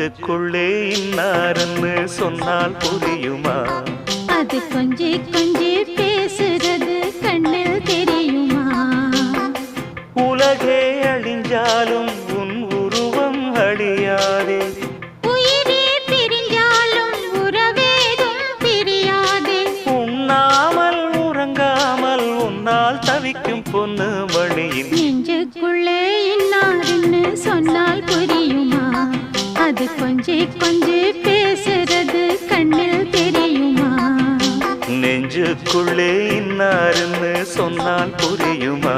நெஞ்சுக்குள்ளே இன்னாருன்னு சொன்னால் புரியுமா? அது கொஞ்சி கொஞ்சி பேசுறது கண்ணில் தெரியுமா? உலகே அழிஞ்சாலும் உன் உருவம் அழியாதே, உயிரே பிரிஞ்சாலும் உறவேதும் பிரியாதே. உண்ணாமல் உறங்காமல் உன்னால் தவிக்கும் பொண்ணு மணியின் நெஞ்சுக்குள்ளே இன்னாருன்னு சொன்னால் புரியுமா? அது கொஞ்சி கொஞ்சி பேசுறது கண்ணில் தெரியுமா? நெஞ்சுக்குள்ளே இன்னாருன்னு சொன்னால் புரியுமா?